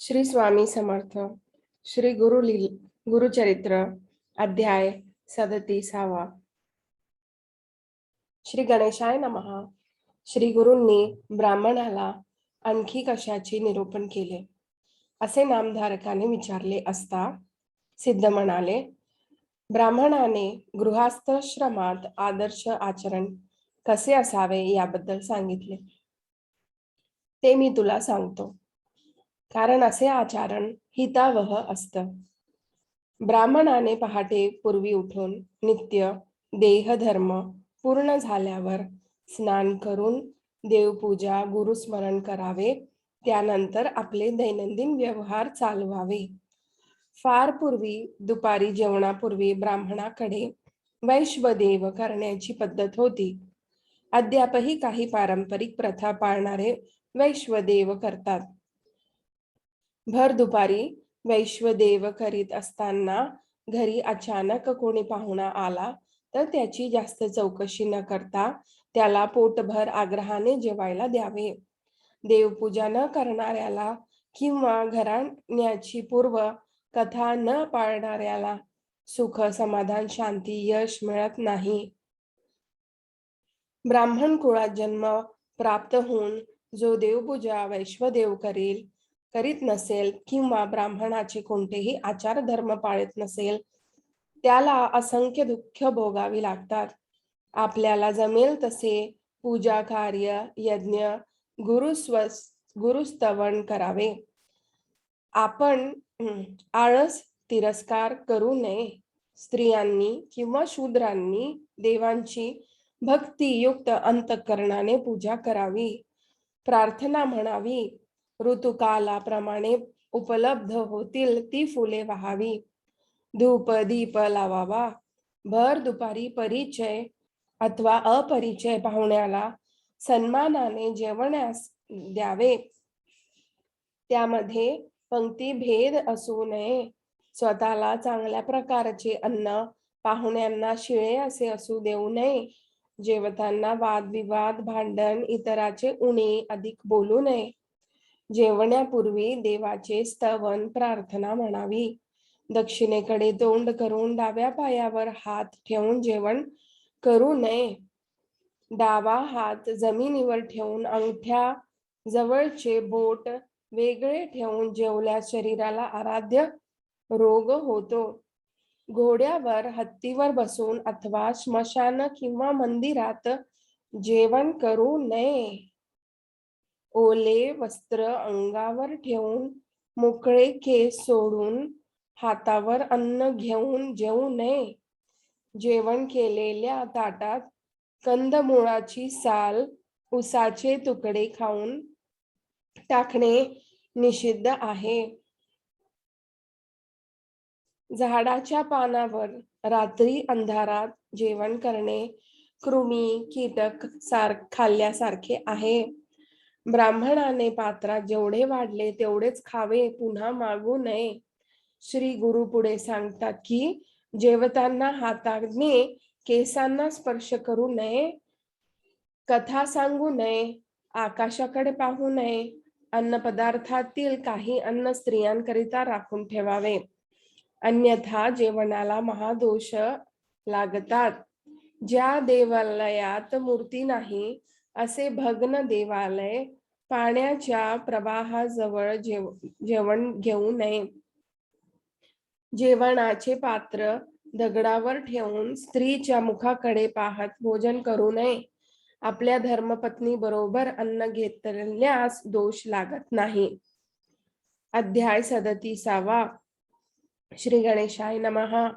श्री स्वामी समर्थ. श्री गुरुचरित्र अध्याय 37. श्री गणेशाय नमः. श्री गुरूंनी ब्राह्मणाला आणखी कशाचे निरूपण केले असे नामधारकाने विचारले असता सिद्ध म्हणाले, ब्राह्मणाने गृहस्थाश्रमात आदर्श आचरण कसे असावे याबद्दल सांगितले. ते मी तुला सांगतो, कारण असे आचरण हितावह असतं. ब्राह्मणाने पहाटे पूर्वी उठून नित्य देहधर्म पूर्ण झाल्यावर स्नान करून देवपूजा गुरुस्मरण करावे. त्यानंतर आपले दैनंदिन व्यवहार चालवावे. फार पूर्वी दुपारी जेवणापूर्वी ब्राह्मणाकडे वैश्वदेव करण्याची पद्धत होती. अद्यापही काही पारंपरिक प्रथा पाळणारे वैश्वदेव करतात. भर दुपारी वैश्वदेव करीत असताना घरी अचानक कोणी पाहुणा आला तर त्याची जास्त चौकशी न करता त्याला पोटभर आग्रहाने जेवायला द्यावे. देवपूजा न करणाऱ्याला किंवा घराण्याची पूर्व कथा न पाळणाऱ्याला सुख समाधान शांती यश मिळत नाही. ब्राह्मण कुळात जन्म प्राप्त होऊन जो देवपूजा वैश्वदेव करीत नसेल किंवा ब्राह्मणाचे कोणतेही आचार धर्म पाळत नसेल त्याला असंख्य दुःख भोगावी लागतात. आपल्याला जमेल तसे पूजा कार्य यज्ञ गुरुस्तवन करावे. आपण आळस तिरस्कार करू नये. स्त्रियांनी किंवा शूद्रांनी देवांची भक्तियुक्त अंतःकरणाने पूजा करावी. प्रार्थना म्हणावी. ऋतुकालाप्रमाणे उपलब्ध होतील ती फुले वाहावी. धूप दीप लावावा. भर दुपारी परिचय अथवा अपरिचय पाहुण्याला सन्मानाने जेवण्यास द्यावे. त्यामध्ये पंक्ती भेद असू नये. स्वतःला चांगल्या प्रकारचे अन्न पाहुण्यांना शिळे असे असू देऊ नये. जेवताना वादविवाद भांडण इतराचे उणे अधिक बोलू नये. जेवण्यापूर्वी देवाचे स्तवन प्रार्थना म्हणावी. दक्षिणेकडे तोंड करून डाव्या पायावर हात ठेवून जेवण करू नये. डावा हात जमिनीवर ठेवून अंगठ्या जवळचे बोट वेगळे ठेवून जेवल्यास शरीराला आराध्य रोग होतो. घोड्यावर हत्तीवर बसून अथवा स्मशान किंवा मंदिरात जेवण करू नये. ओले वस्त्र अंगावर ठेवून मोकळे केस सोडून हातावर अन्न घेऊन जेवू नये. जेवण केलेल्या ताटात कंदमुळाची साल उसाचे तुकडे खाऊन टाकणे निषिद्ध आहे. झाडाच्या पानावर रात्री अंधारात जेवण करणे कृमी कीटक खाल्ल्यासारखे आहे. ब्राह्मणाने पात्रात जेवढे वाढले तेवढेच खावे, पुन्हा मागू नये. श्री गुरु पुढे सांगतात की जेवताना हाताने केसांना स्पर्श करू नये. कथा सांगू नये. आकाशाकडे पाहू नये. अन्न पदार्थातील काही अन्न स्त्रियांकरिता राखून ठेवावे, अन्यथा जेवणाला महादोष लागतात. ज्या देवालयात मूर्ती नाही असे भग्न देवालय पाण्याच्या प्रवाहाजवळ जेवण घेऊ नये. जेवणाचे पात्र दगडावर ठेवून स्त्रीच्या मुखाकडे पाहत भोजन करू नये. आपल्या धर्मपत्नी बरोबर अन्न घेतल्यास दोष लागत नाही. अध्याय 37. श्री गणेशाय नमः.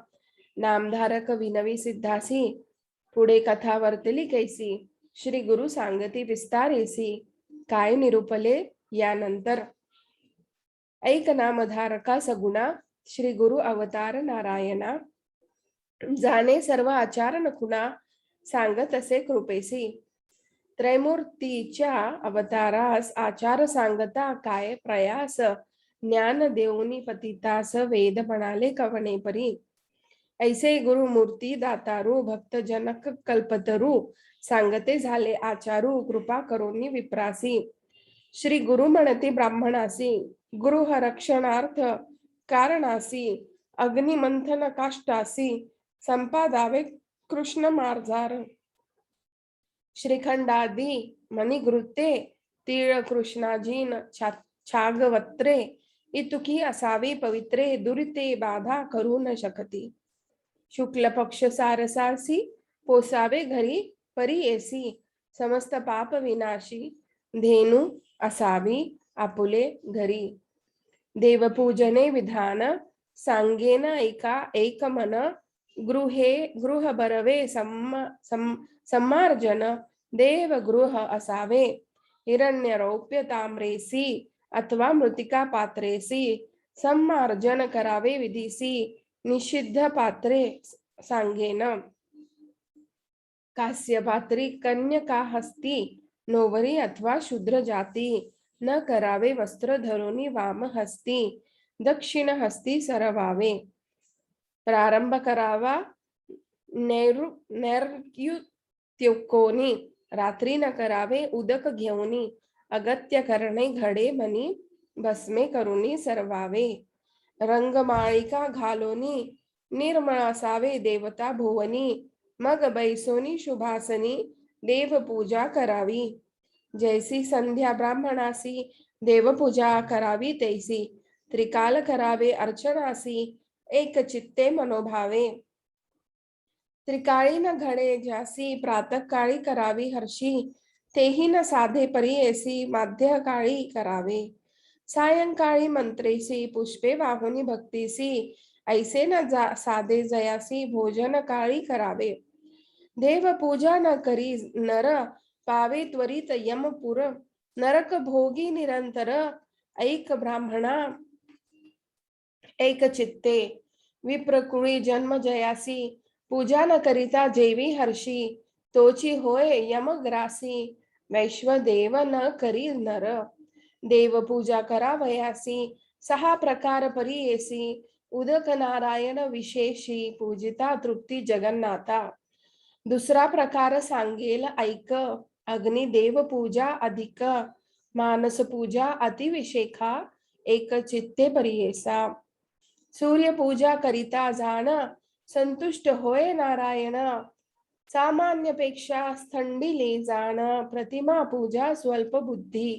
नामधारक विनवी सिद्धासी पुढे कथा वर्तली कैसी. श्री गुरु सांगती विस्तारेसी. काय निरूपले यानंतर. ऐक नामधारका सगुणा. श्री गुरु अवतार नारायणा. जाणे सर्व आचार नकुणा. सांगत असे कृपेसी. त्रैमूर्तीच्या अवतारास आचार सांगता काय प्रयास. ज्ञान देऊनी पतितास वेद म्हणाले कवणे परी. ऐसे गुरुमूर्ती दातारू भक्त जनक कल्पतरू. सांगते झाले आचारू कृपा करोनी विप्रासी. श्री गुरु म्हणती ब्राह्मणासी गृह रक्षणार्थ कारणासी अग्निमंथन काष्टासी संपादावे कृष्ण मार्जार श्रीखंडादी मणिगृत्ते तीळ कृष्णाजीन छागवत्रे इतुकी असावी पवित्रे दुरिते बाधा करू न शकती शुक्ल पक्ष सारसासी पोसावे घरी परियेसी समस्त पाप विनाशी धेनु असावी आपुले घरी देवपूजने विधान सांगेन एका एकमन गृह बरवे सम्मार्जन देवगृह असावे हिरण्य रौप्य ताम्रेसी अथवा मृतिका पात्रेसी सम्मार्जन करावे विधीसी निषिद्ध पात्रे सांगेन कास्य पात्री कन्यका हस्ती नोवरी अथवा शूद्र जाती न करावे वस्त्र धरोनी वाम हस्ती दक्षिण हस्ती सरवावे प्रारंभ करावा नैर्युत्युकोनी रात्री न करावे उदक घेऊनी अगत्य करणे घडे मनी भस्मे करुनी सरवावे रंगमाळिका घालोनी निर्मळ असावे देवता भुवनी मग बैसोनी शुभासनी देवपूजा करावी जैसी संध्या ब्राह्मणासी देवपूजा करावी तैसी त्रिकाल करावे अर्चनासी एक चित्ते मनोभावे त्रिकाळी न घडे ज्यासी प्रातःकाळी करावी हर्षी तेही न साधे परियेसी माध्यकाळी करावे सायंकाळी मंत्रेसी पुष्पे वाहुनी भक्तीसी ऐसे न साधे जयासी भोजन काळी करावे देव पूजा न करी नर पावे त्वरित यमपुर नरक भोगी निरंतर ऐक ब्राह्मणा एक चित्ते विप्रकुळी जन्म जयासी पूजा न करिता जेवी हर्षी तोची होय यमग्रासी वैश्वदेव न करी नर देव पूजा करावयासी 6 प्रकार परियेसी उदक नारायण विशेषी पूजिता तृप्ती जगन्नाथा दुसरा प्रकार सांगेल ऐक अग्निदेव पूजा अधिक मानस पूजा अतिविशेखा एक चित्ते परियेसा सूर्य पूजा करिता जाण संतुष्ट होय नारायण सामान्यपेक्षा थंडिले जाण प्रतिमा पूजा स्वल्प बुद्धी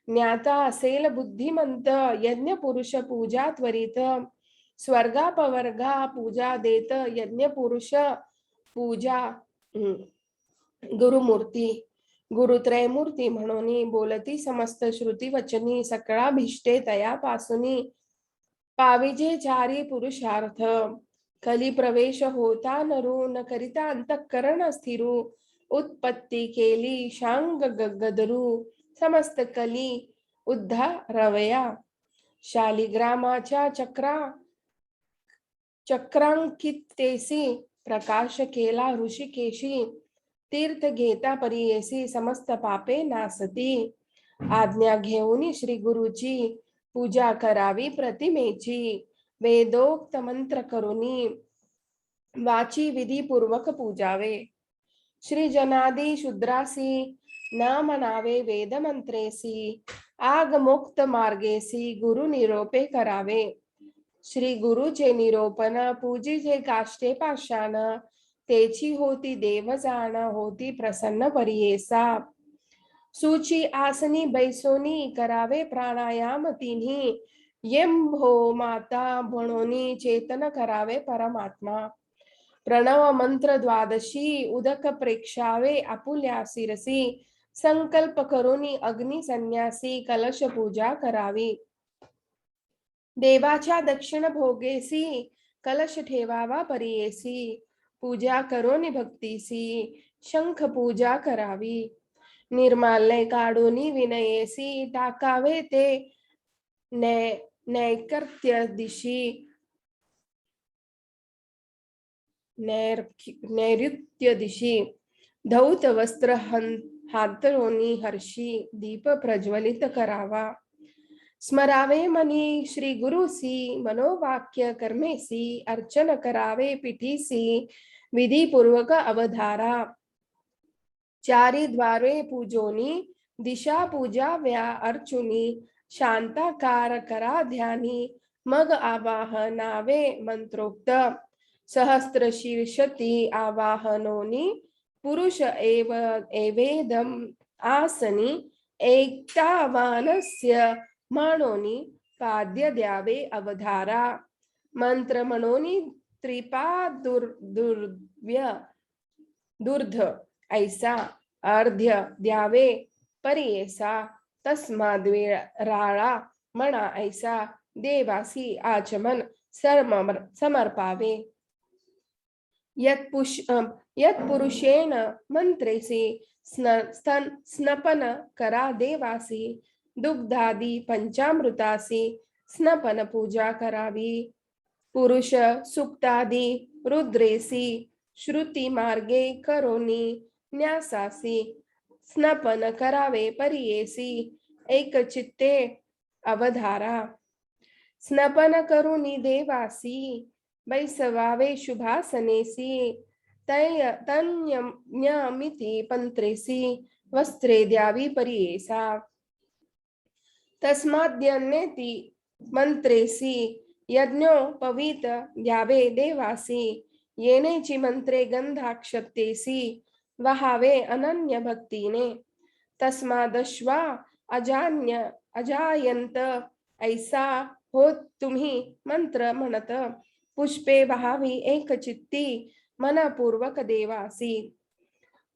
ज्ञाता असेल बुद्धिमंत यज्ञ पुरुष पूजा त्वरित स्वर्गापवर्गा पूजा देत यज्ञ पुरुष पूजा गुरुमूर्ती गुरुत्रयमूर्ती म्हणून बोलती समस्त श्रुती वचनी सकळा भिष्टे तयापासूनी पाविजे चारी पुरुषार्थ कली प्रवेश होता नरू न करिता अंतःकरण स्थिरू उत्पत्ती केली शांग गगदरू समस्त कली उद्धारवया शालिग्रामाच्या चक्रांकितेसी प्रकाश केला ऋषिकेशी तीर्थ घेता परियेसी समस्त पापे नासती आज्ञा घेऊन श्री गुरुची पूजा करावी प्रतिमेची वेदोक्त मंत्र करुनी वाची विधी पूर्वक पूजावे श्री जनादी शूद्रासी न मनावे वेद मंत्रेसी आग मुक्त मार्गेसी गुरु निरोपे करावे श्री गुरुचे निरोपण पूजिजे काष्टे पाषाण तेची होती देव जाण होती प्रसन्न परियेसा सूची आसनी बैसोनी करावे प्राणायाम तिन्ही यम हो माता म्हणोनी चेतन करावे परमात्मा प्रणव मंत्र द्वादशी उदक प्रेक्षावे आपुल्या शिरसी संकल्प करुनी अग्नि संन्यासी कलश पूजा करावी देवाच्या दक्षिण भोगेसी कलश ठेवावा परियेसी पूजा करोनी भक्तीसी शंख पूजा करावी निर्माल्य काढूनी विनयेसी टाकावे ते नैकर्त्य दिशी नैऋत्य दिशी धौत वस्त्र हातरोनी हर्षी दीप प्रज्वलित करावा स्मरावे मनी श्री गुरुसी मनोवाक्य कर्मेसी अर्चन करावे पिठीसी विधी पूर्वक अवधारा चारी द्वारे पूजोनी दिशा पूजाव्या अर्चुनी शांताकार करा ध्यानी मग आवाहनावे मंत्रोक्त सहस्रशीर्षती आवाहनोनी पुरुष एवेदम आसनी एकतावानस्य म्हणोनी पाद्य द्यावे अवधारा मंत्र म्हणोनी दुर्ध ऐसा अर्ध्य द्यावे परियेसा तस्माद्विराळा म्हणा ऐसा देवासी आचमन समर्पावे यत पुरुषेण मंत्रेसी स्नपन करा देवासी दुग्धादी पंचामृतासी स्नपन पूजा करावी पुरुष सुक्तादी रुद्रेसी श्रुती मार्गे करोनी न्यासासी स्नपन करावे परियेसी एकचित्ते अवधारा स्नपन करुनी देवासी बैसवावे शुभासनेसी तन्यमिति पंत्रेसी वस्त्रे द्यावी परियेसा तस्माद्यन्नेति मंत्रेसी यज्ञोपवीत द्यावे देवासी येनेची मंत्रे गंधाक्षतेसी वहावे अनन्य भक्तीने तस्मादश्वा अजायंत ऐसा होत तुम्ही मंत्र म्हणत पुष्पे वहावी एकचित्ती मनपूर्वक देवासी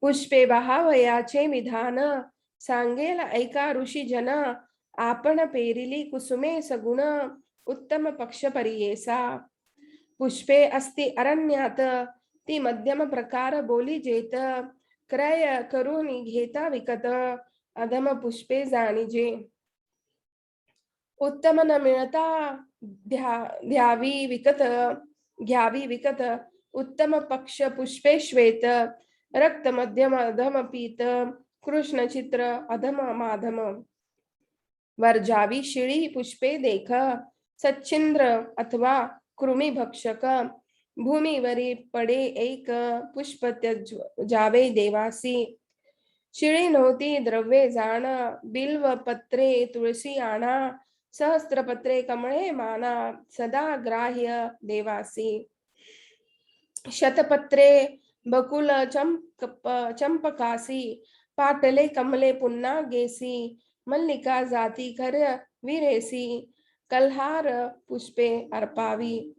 पुष्पे वहावयाचे विधान सांगेल ऐका ऋषी जन आपण पेरिली कुसुमे सगुण उत्तम पक्ष परियेसा पुष्पे अस्ति अरण्यात ती मध्यम प्रकार बोली जेत क्रय करून घेता विकत अधम पुष्पे जाणीजे उत्तम न मिळता घ्यावी विकत उत्तम पक्ष पुष्पे श्वेत रक्त मध्यम अधम पीत कृष्ण चित्र अधम माधम वर्जावी शिळी पुष्पे देख सच्छिंद्र अथवा कृमी भक्षक भूमीवरी पडे एक पुष्प जावे देवासी शिळी नव्हती द्रव्ये जाण बिल्व पत्रे तुळसी आणा सहस्त्रपत्रे कमळे माना सदा ग्राह्य देवासी शतपत्रे बकुल चंपकासी पाटले कमले पुन्हा गेसी मल्लिका जाती कर विरेसी कल्हार पुष्पे अर्पावी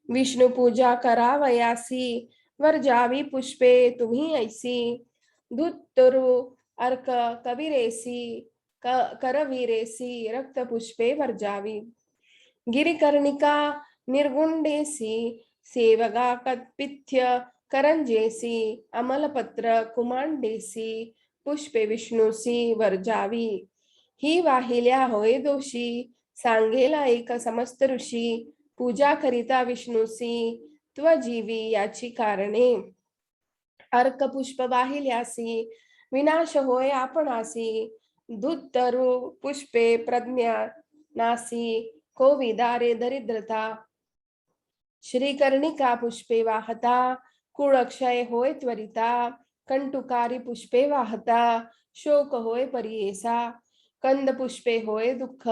विष्णु पूजा करावयासी वर्जावी पुष्पे तुम्ही ऐसी धुत्तरु अर्क कविरेसी करवीरेसी रक्त पुष्पे वर्जावी गिरिकर्णिका निर्गुंडेसी सेवगा कत्पिथ्य करंजेसी अमलपत्र कुमांडेसी पुष्पे विष्णुसी वर्जावी ही वाहिल्या होय दोषी सांगेला एक समस्त ऋषी पूजा करिता विष्णुसी त्वजीवी याची कारणे अर्क पुष्प वाहिल्यासी विनाश होय आपणासी धुत्तरु पुष्पे प्रज्ञा नासी कोविदारे दरिद्रता श्रीकर्णिका पुष्पे वाहता कुळक्षय होय त्वरिता कंटुकारी पुष्पे वाहता शोक होय परियेसा कंद पुष्पे होय दुःख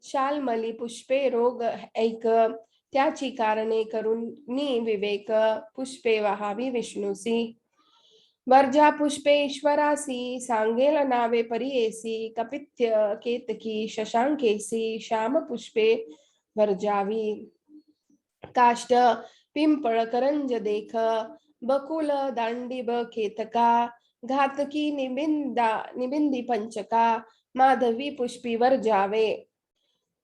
शालमली पुष्पे रोग ऐक त्याची कारणे करून विवेक पुष्पे वहावी विष्णुसी वर्जा पुष्पे ईश्वरासी सांगेल नावे परियेसी कपित्य केतकी शशांकेसी श्याम पुष्पे वर्जावी काष्ट पिंपळ करंज देख बकुल दांडीब केतका घातकी निबिंदी पंचका माधवी पुष्पी वर्जावे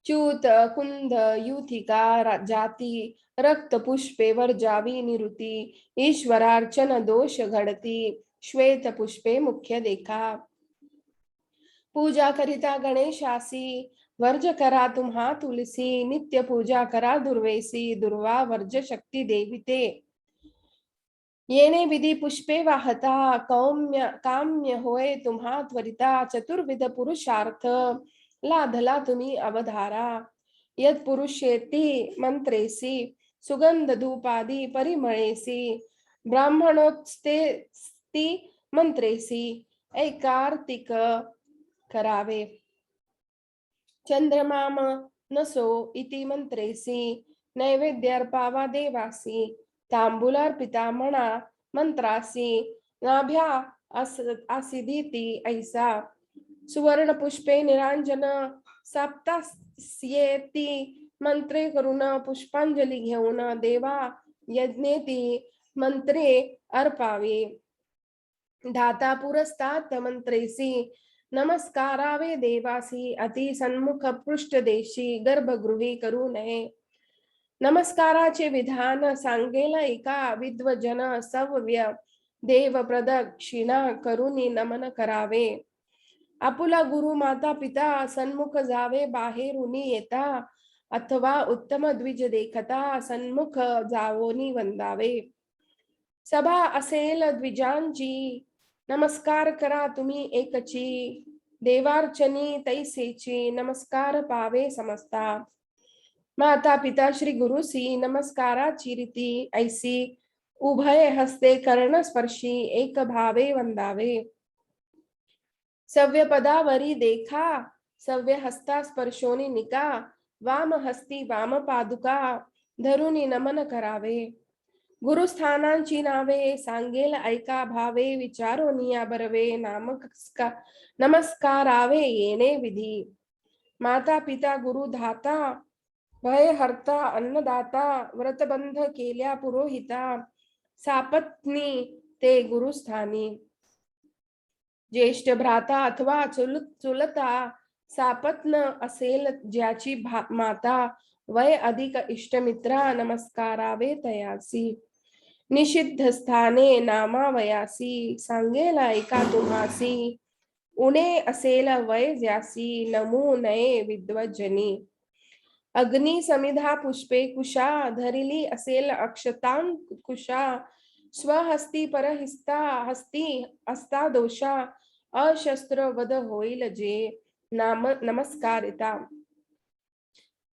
च्यूत कुंद युथिका जाती रक्त पुष्पे वर्जावी निरुती ईश्वरार्चन दोष घडती श्वेत पुष्पे मुख्य देखा पूजा करिता गणेशासी वर्ज करा तुम्हा तुलसी नित्य पूजा करा दुर्वेसी दुर्वा वर्ज शक्ती देविते येणे विधी पुष्पे वाहता काम्य होय तुम्हा त्वरिता चतुर्विध पुरुषार्थ लाधला तुम्ही अवधारा यत पुरुषेती मंत्रेसी सुगंध धूपादी परिमळेसी ब्राह्मणोत्स्ते मंत्रेसी ऐकार्तिक करावे. चंद्रमाम नसो इति मंत्रेसी नैवेद्यार्पावा देवासी तांबूलार्पिता म्हणा मंत्रासी नाभ्या आसिदिती ऐसा सुवर्ण पुष्पे निरांजन सप्तास्येती मंत्रे करून पुष्पांजली घेऊन देवा यज्ञेती मंत्रे अर्पावे. धाता पुरस्तात मंत्रेसी नमस्कारावे देवासी अति सन्मुख पृष्ठदेशी गर्भगृही करू नये. नमस्काराचे विधान सांगेल एका विद्वजन सव्य देव प्रदक्षिणा करुनी नमन करावे. आपुला गुरु माता पिता सन्मुख जावे बाहेरुनी येता अथवा उत्तम द्विज देखता सन्मुख जावोनी वंदावे. सभा असेल द्विजांची नमस्कार करा तुम्ही एकची देवार्चनी तैसेची नमस्कार पावे समजता. माता पिता श्री गुरुसी नमस्काराची रीती ऐसी उभय हस्ते कर्ण स्पर्शी एक भावे वंदावे. सव्य पदावरी देखा सव्य हस्ता स्पर्शोनी निका वाम हस्ती वाम पादुका धरुनी नमन करावे. गुरुस्थानांची नावे सांगेल ऐका भावे विचारोनिया बरवे नमस्कारावे येणे विधी. माता पिता गुरु धाता भय हरता अन्नदाता व्रतबंध केल्या पुरोहिता सापत्नी ते गुरुस्थानी. ज्येष्ठ भ्राता अथवा चुलता सापत्न असेल ज्याची माता वय अधिक इष्टमित्रा नमस्कारावे तयासी. निषिद्ध स्थाने नामावयासी सांगेल ऐका तुम्हासी उणे असेल वय ज्यासी नमू नये विद्वजनी. अग्नी समिधा पुष्पे कुशा धरिली असेल अक्षतांकुशा स्वहस्ती परहिस्ता हस्ती अस्ता दोषा अशस्त्र वध होईल जे नमस्कारिता.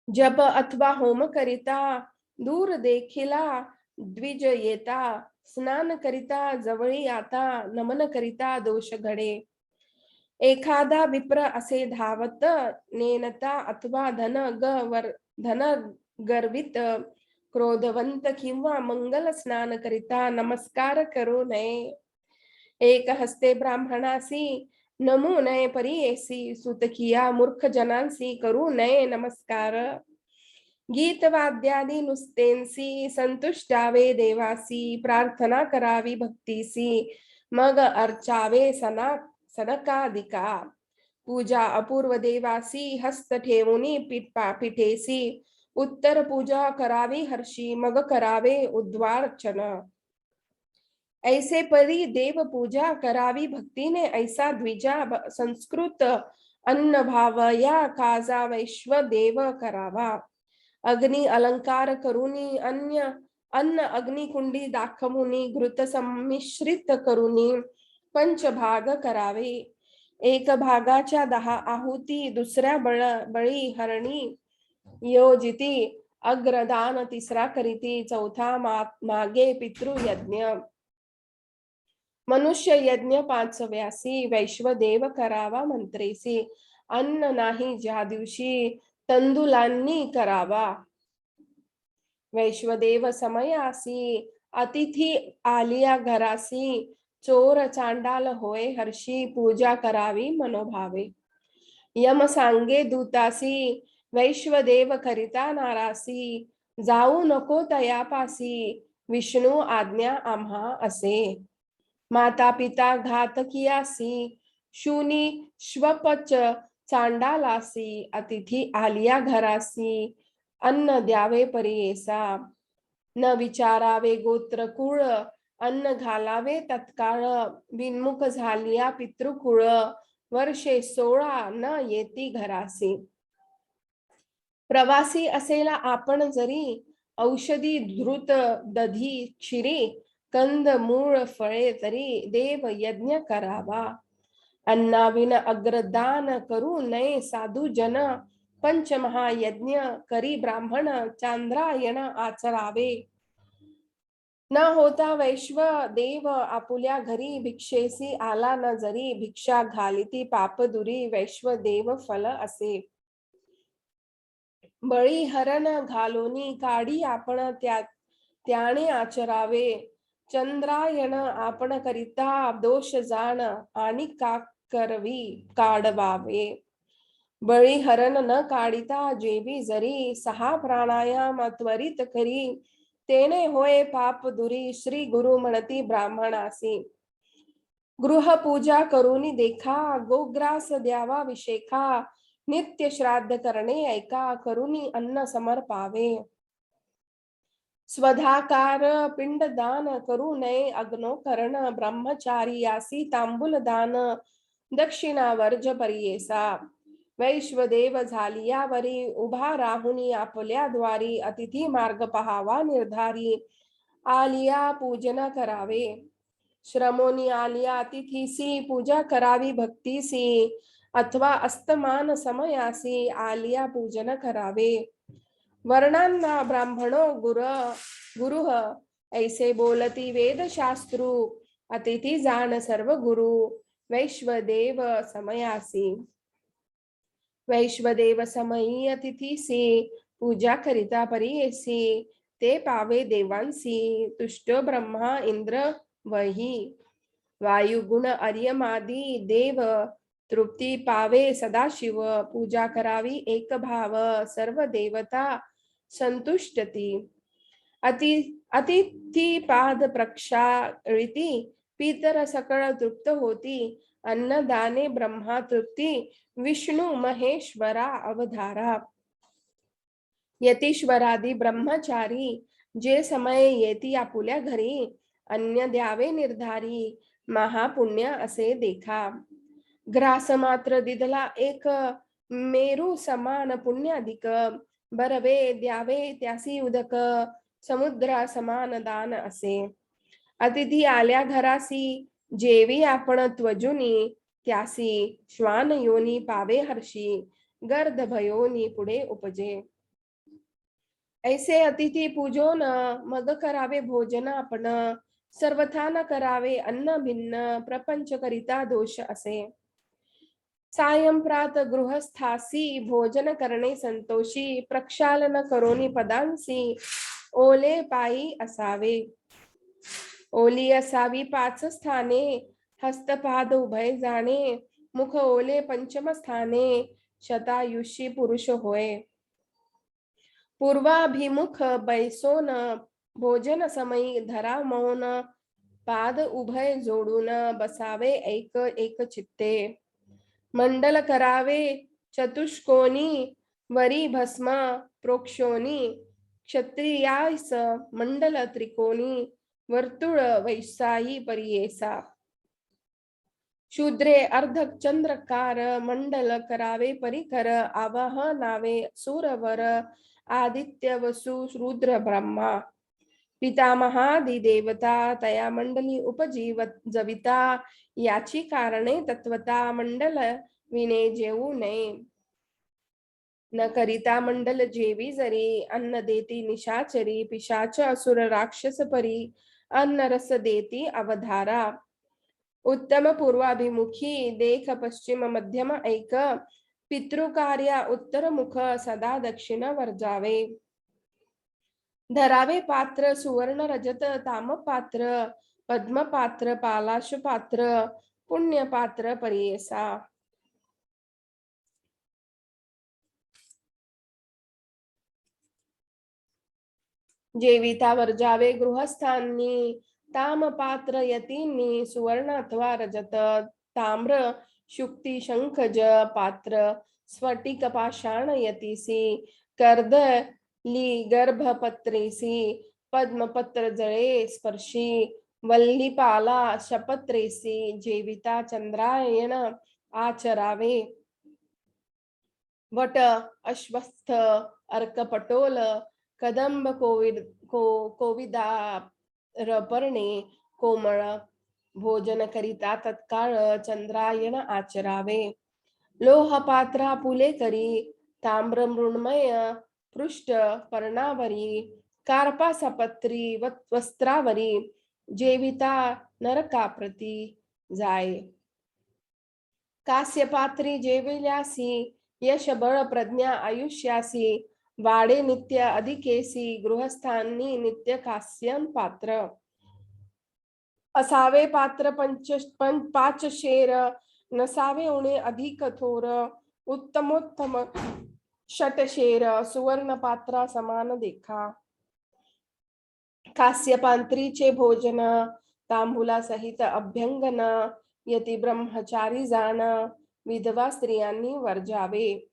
जप अथवा होम करिता दूर देखिला द्विज येता स्नान करिता जवळी आता नमन करिता दोष घडे. एखादा विप्र असे धावत नेनता अथवा धन गर्वित क्रोधवंत किंवा मंगल स्नान करिता नमस्कार करू नये. एक हस्ते ब्राह्मणासी नमू नये परियेसी सुतकिया मूर्ख जनांसी करू नये नमस्कार. गीत वाद्यादी नुसतेंसी संतुष्टावे देवासी प्रार्थना करावी भक्तीसी मग अर्चावे सनकादिका. पूजा अपूर्व देवासी हस्त ठेवुनी पिठेसी उत्तर पूजा करावी हर्षी मग करावे उद्वार्चन. ऐसे परी देव पूजा करावी भक्तीने ऐसा द्विजा संस्कृत अन्न भाव या काजा वैश्व देव करावा. अग्नि अलंकार करुनी अन्न अग्निकुंडी दाखवुनी घृत संमिश्रित करुनी पंचभाग करावे. एक भागाच्या 10 आहुती दुसऱ्या बळी हरणी योजिती अग्रदान तिसरा करीती चौथा मागे पितृयज्ञ. मनुष्य यज्ञ 5व्यासी वैश्वदेव करावा मंत्रेसी अन्न नाही ज्या दिवशी तंदुलांनी करावा. वैश्वदेव समयासी अतिथी आलिया घरासी चोर चांडाल होय हर्षी पूजा करावी मनोभावे. यम सांगे दूतासी वैश्वदेव करिता नारासी जाऊ नको तयापासी विष्णू आज्ञा आम्हा असे. माता पिता घातकियासी शूनी श्वपच चांडालासी अतिथी आलिया घरासी अन्न द्यावे परियेसा. न विचारावे गोत्र कुळ अन्न घालावे तत्काळ बिनमुख झालिया पितृकुळ वर्षे 16 न येती घरासी. प्रवासी असेला आपण जरी औषधी धृत दधी क्षीरी कंद मूळ फळे तरी देव यज्ञ करावा. अन्नाविन अग्रदान करू नये साधू जन पंचमहायज्ञ करी ब्राह्मण चांद्रायण आचरावे. न होता वैश्व देव आपुल्या घरी भिक्षेसी आला न जरी भिक्षा घालिती पाप दुरी वैश्व देव फल असे बळी हरण घालोनी काढी आपण त्याने आचरावे चंद्रायण आपण करिता दोष जाण आणि का करवी काढवावे बळी हरण न काढिता जेवी जरी सहा प्राणायाम त्वरित करी तेने होय पाप दुरी श्री गुरु म्हणती ब्राह्मणासी गृह पूजा करूनी देखा गोग्रास द्यावा विशेखा नित्य श्राद्ध करणे ऐका करूनी अन्न समर्पावे स्वधाकार पिंडदान करू नये अग्नोकरण ब्रह्मचारी यासी तांबूल दान दक्षिणा वर्ज परियेसा वैश्वदेव झालियावरी उभा राहुनी आपल्या द्वारी अतिथी मार्ग पहावा निर्धारी आलिया पूजन करावे श्रमोनी आलिया अतिथीसी पूजा करावी भक्तीसी अथवा अस्तमान समयासी आलिया पूजन करावे वर्णांना ब्राह्मणो गुरु ऐसे बोलती वेद शास्त्रु अतिथी जाण सर्व गुरु वैश्वदेव समयासी वैश्वदेव समयी अतिथीसी पूजा करिता परियेसी ते पावे देवांसी तुष्ट ब्रह्मा इंद्र वही वायुगुण अर्यमादी देव तृप्ती पावे सदाशिव पूजा करावी एक भाव सर्व देवता संतुष्टती अतिथी पाद प्रक्षाळिती पितर सकळ तृप्त होती अन्नदाने ब्रह्मा तृप्ती विष्णू महेश्वरा अवधारा यतीश्वरादी ब्रह्मचारी जे समय येती आपुल्या घरी अन्न द्यावे निर्धारी महापुण्य असे देखा ग्रास मात्र दिदला एक मेरू समान पुण्य अधिक बरवे द्यावे त्यासी उदक समुद्रा समान दान असे अतिथी आल्या घरासी जेवी आपण त्वजुनी त्यासी श्वान योनी पावे हर्षी गर्द भयोनी पुढे उपजे ऐसे अतिथी पूजोन मग करावे भोजन आपण सर्वथा न करावे अन्न भिन्न प्रपंच करिता दोष असे सायंप्रात गृहस्थासी भोजन करणे संतोषी प्रक्षालन करोनी पदांसी ओले पायी असावे ओली असावी पाच स्थाने हस्तपाद उभय जाणे मुख ओले पंचम स्थाने शतायुषी पुरुष होय पूर्वाभिमुख बैसोन भोजन समयी धरा मौन पाद उभय जोडून बसावे एक एक चित्ते मंडल करावे चतुष्कोनी वरी भस्म प्रोक्षोनी क्षत्रियास मंडल त्रिकोणी वर्तुळ वैसाही परियेसा शूद्रे अर्धक चंद्रकार मंडल करावे परिकर आवाहनावे सूरवर आदित्य वसु रुद्र ब्रह्मा पितामहादि देवता तया मंडली उपजीवत जविता याची कारणे तत्वता मंडल विने जेवू नये न करिता मंडल जेवी जरी अन्न देती निशाचरी पिशाच असुर राक्षस परी अन्न रस देती अवधारा उत्तम पूर्वाभिमुखी देख पश्चिम मध्यम ऐक पितृकार्या उत्तर मुख सदा दक्षिण वर्जावे धरावे पात्र सुवर्ण रजत ताम पात्र पद्म पात्र पालाश पात्र पुण्य पात्र परियेसा जेविता वर्जावे गृहस्थांनी ताम पात्र यतींनी सुवर्ण अथवा रजत ताम्र शुक्ती शंखज पात्र स्फटिक पाषाण यतीसी कर्द ली गर्भपत्रेसी पद्मपत्र जळे स्पर्शी वल्लीपाला शपत्रेसी जेविता चंद्रायण आचरावे वट अश्वस्थ अर्कपटोल कदंब कोविदारपर्णे कोमळ भोजन करिता तत्काळ चंद्रायण आचरावे लोह पात्रा पुले करी ताम्र मृण्मय पृष्ठ पर्णावरी कार्पासपत्री वस्त्रावरी जेविता नरकाप्रती जाय. कास्यपात्री जेविल्यासी यश बळ प्रज्ञा आयुष्यासी वाडे नित्य अधिकेसी गृहस्थांनी नित्य कास्यन पात्र. असावे पात्र पाच शेर नसावे उणे अधिक थोर उत्तमोत्तम षटशेर सुवर्ण पात्रा समान देखा. कास्यपांत्रीचे भोजन तांबूला सहित अभ्यंगन यती ब्रह्मचारी जाण विधवा स्त्रियांनी वर्जावे.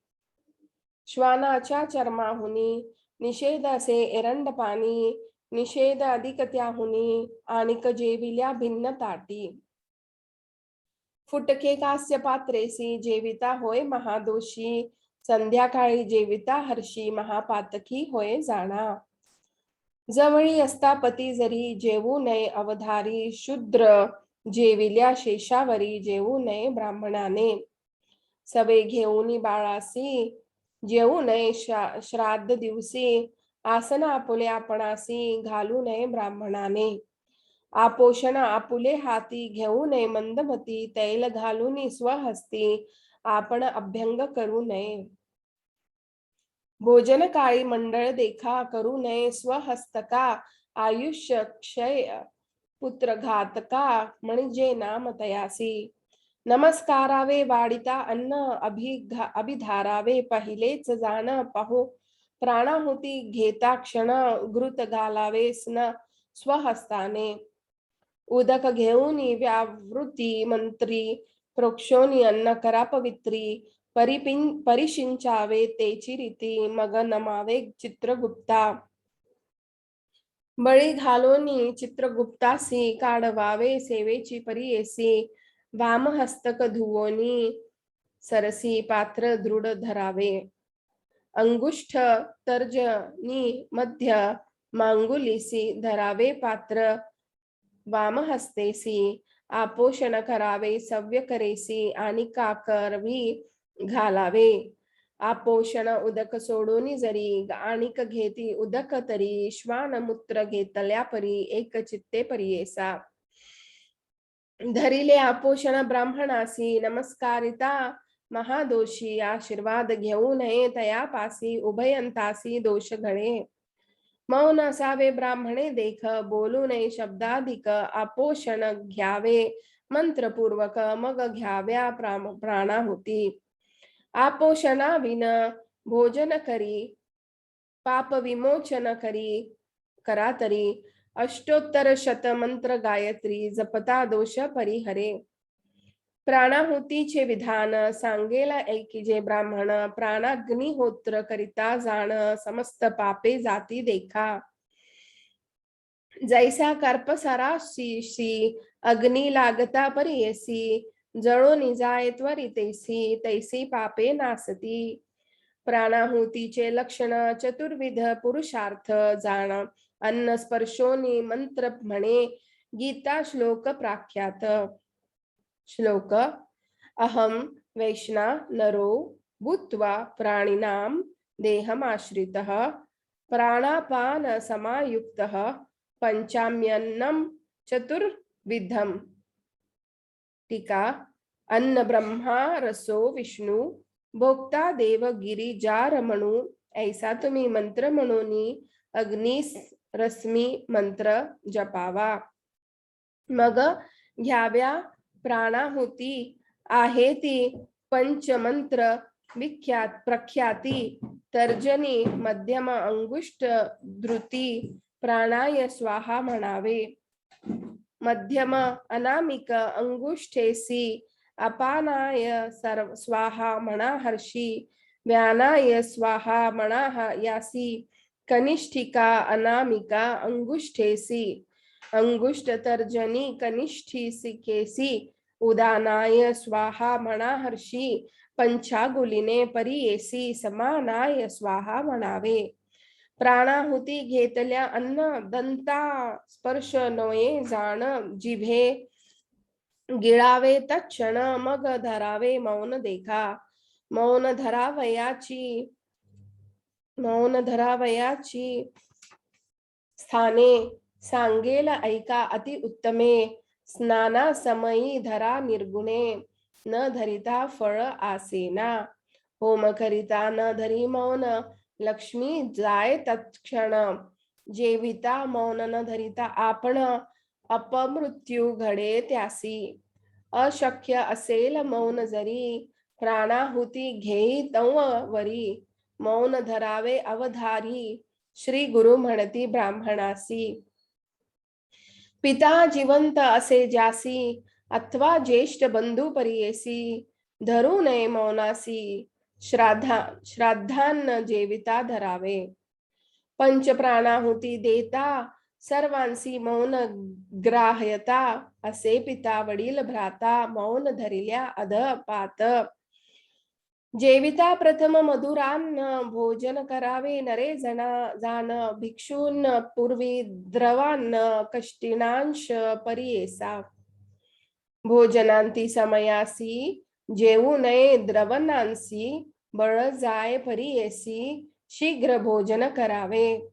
श्वानाच्या चर्माहुनी निषेध असे एरंड पाणी निषेध अधिक त्याहुनी आणिक जेविल्या भिन्न ताटी. फुटके कास्य पात्रेसी जेविता होय महादोषी संध्याकाळी जेविता हर्षी महापातकी होय जाणा. जवळी असता पती जरी जेवू नये अवधारी शूद्र जेविल्या शेषावरी जेवू नये ब्राह्मणाने. सवे घेऊनी बाळासी जेवू नये श्राद्ध दिवसी आसन आपुले आपणासी घालू नये ब्राह्मणाने. आपोषण आपुले हाती घेऊ नये मंदमती तैल घालून स्वहस्ती आपण अभ्यंग करू नये. भोजन काळी मंडळ देखा करू नये स्वहस्तका आयुष्य क्षय पुत्र घातका म्हणजे नाम तयासी. नमस्कारावे वाडिता अन्न अभिधारावे पहिलेच जाण पाहू प्राणाहुती घेता क्षण घृत घालावे स्न स्वहस्ताने. उदक घेऊन व्यावृत्ती मंत्री प्रोक्षोनी अन्न करा पवित्री परिशिंचावे तेची रीती मग नमावे चित्रगुप्ता. बळी घालोनी चित्रगुप्तासी काढवावे सेवेची परियेसी वामहस्तक धुवोनी सरसी पात्र दृढ धरावे. अंगुष्ठ तर्जनी मध्य मांगुलीसी धरावे पात्र वामहस्तेसी आपोषण करावे सव्य करेसी आणि काकरवी घालावे. आपोषण उदक सोडून जरी आणिक घेती उदक तरी श्वान मूत्र घेतल्या परी एक चित्ते परियेसा. धरिले आपोषण ब्राह्मणासी नमस्कारिता महादोषी आशीर्वाद घेऊ नये तयापासी उभयंतासी दोष घडे. मौन असावे ब्राह्मणे देख बोलू नये शब्दाधिक आपोषण घ्यावे मंत्रपूर्वक मग घ्याव्या प्राणाहुती. आपोषणा विन भोजन करी पाप विमोचन करा तरी अष्टोत्तर शत मंत्र गायत्री जपता दोष परिहरे. प्राणाहुतीचे विधान सांगेला ऐकिजे ब्राह्मण प्राणाग्निहोत्र करिता जाण समस्त पापे जाती देखा. जैसा कर्पसराशी अग्नी लागता परियसी जळोनी जाय त्वरितेसी तैसी पापे नासती. प्राणाहुतीचे लक्षण चतुर्विध पुरुषार्थ जाण अन्न स्पर्शोनी मंत्र म्हणे गीता श्लोक प्राख्यात. श्लोक अहम वैष्णा नरो भूत्वा प्राणिनां देहमाश्रितः प्राणापान समायुक्तः पंचाम्यन्नं चतुर्विधम्. टीका अन्न ब्रह्मा रसो विष्णु भोक्ता देव गिरिजारमणु ऐसा तुम्ही मंत्र म्हणून अग्निस रश्मी मंत्र जपावा. मग घ्याव्या प्राणाहुती आहे ती पंचमंत्र प्रख्याती तर्जनी मध्यम अंगुष्ठ धृती प्राणाय स्वाहा म्हणावे. मध्यम अनामिक अंगुष्ठेसी अपानाय स्वाहा म्हणा हर्षी व्यानाय स्वाहा म्हणा यासी कनिष्ठिका अनामिका अंगुष्ठेसी अंगुष्ठ तर्जनी कनिष्ठिकेसी उदानाय स्वाहा म्हणा हर्षी पंचागुलीने परियेसी समानाय स्वाहा म्हणावे. प्राणाहुती घेतल्या अन्न दंता स्पर्श नये जाण जिभे गिळावे तक्षण मग धरावे मौन देखा. मौन धरावयाची स्थाने सांगेल ऐका अति उत्तमे, स्नाना समयी धरा निर्गुणे, न धरिता फळ आसेना, होम करिता न धरी मौन, लक्ष्मी जाय तत्क्षण, जेविता मौन न धरिता आपण, अपमृत्यू घडे त्यासी, अशक्य असेल मौन जरी, प्राणाहुती घेई तव वरी, मौन धरावे अवधारी, श्री गुरु म्हणती ब्राह्मणासी, पिता जिवंत असे जासी, अथवा ज्येष्ठ बंधू परियेसी, धरू नये मौनासी, श्राद्धान जेविता धरावे, पंच प्राणाहुती देता सर्वांसी मौन ग्राह्यता, असे पिता वडील भ्राता मौन धरिल्या अधपात, जेविता प्रथम मधुरान्न भोजन करावे नरे जाण, भिक्षून पूर्वी द्रवान्न कष्टिनांश परियेसा, भोजनांती समयासी जेवू नये द्रवनांसी, बळ जाय परियेसी शीघ्र भोजन करावे,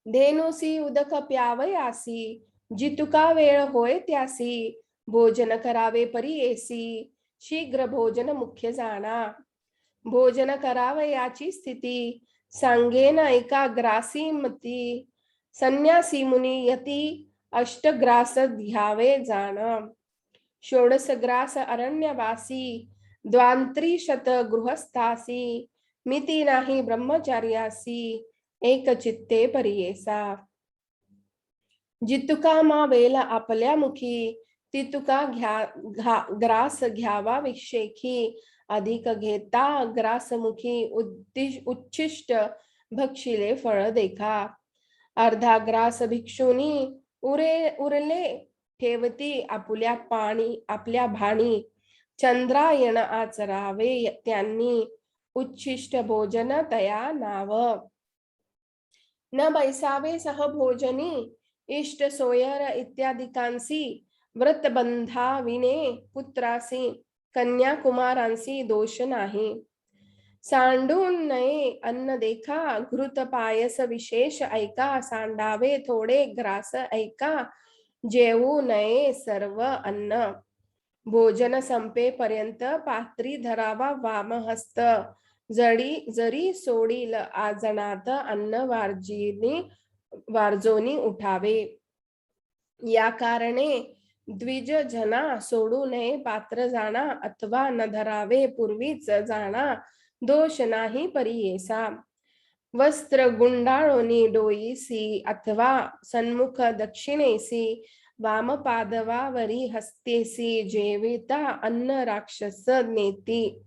धेनुसी उदक प्यावयासी जितुका वेळ होय त्यासी, भोजन करावे परियेसी शीघ्र भोजन मुख्य जाणा, भोजन करावयाची स्थिती सांगेन ऐका ग्रासी मती, संन्यासी मुनी यती अष्टग्रास घ्यावे जाण, षोडश ग्रास अरण्यवासी द्वांत्रिशत गृहस्थासी, मिती नाही ब्रह्मचार्यासी एक चित्ते परियेसा, जितुका मावेला आपल्या मुखी तितुका ग्रास घ्यावा विषेखी, अधिक घेता ग्रासमुखी उच्छिष्ट भक्षिले फळ देखा, अर्धा ग्रास भिक्षुनी उरले ठेवती आपल्या भाणी, चंद्रायण आचरावे त्यांनी उच्छिष्ट भोजन तया नाव, न बैसावे सहभोजनी इष्ट सोयर इत्यादिकांसी, व्रतबंधा विने पुत्रासी कन्याकुमारांसी दोष नाही, सांडून नये अन्न देखा घृत पायस विशेष ऐका, सांडावे थोडे ग्रास ऐका जेवू नये सर्व अन्न, भोजन संपेपर्यंत पात्री धरावा वामहस्त, जरी सोडील आजनात अन्न वारजोनी उठावे, या कारणे द्विज जना सोडू नये पात्र जाणा, अथवा न धरावे पूर्वीच जाणा दोष नाही परियेसा, वस्त्र गुंडाळोनी डोईसी अथवा सन्मुख दक्षिणेसी, वाम पादवावरी हस्तेसी जेविता अन्न राक्षस नेती,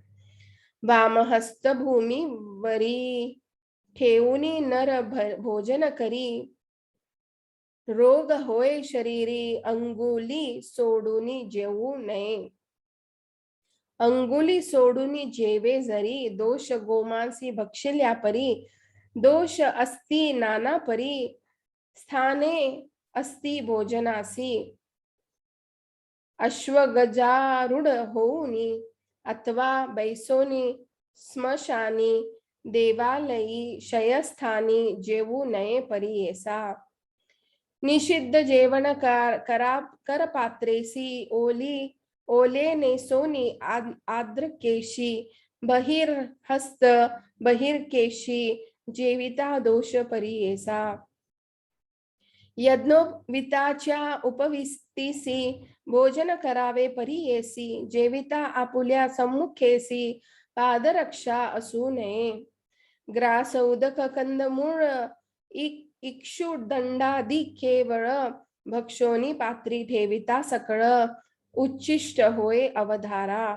वामहस्त भूमी वरी ठेवूनी नर भोजन करी, रोग होय शरीरी अंगुली सोडूनी जेवू नये, अंगुली सोडूनी जेवे जरी, दोष गोमांसी भक्षिल्या परी, दोष अस्ति नाना परी, स्थाने अस्ति भोजनासी, अश्वगजारूढ होऊनी अथवा बैसोनी स्मशानी, देवालयी शयस्थानी जेवू नये परियेसा, निषिद्ध जेवण करपात्रेसी ओले नेसोनी आद्रकेशी, बहिर्हस्त बहिर्केशी जेविता दोष परियेसा, यज्ञोपवीताच्या उपविष्टीसी भोजन करावे परियेसी, जेविता आपुल्या सम्मुखेसी पादरक्षा असू नये, ग्रास उदक कंदमूळ इक्षुदंडादी केवळ भक्षोनी पात्री ठेविता सकळ, उच्छिष्ट होय अवधारा,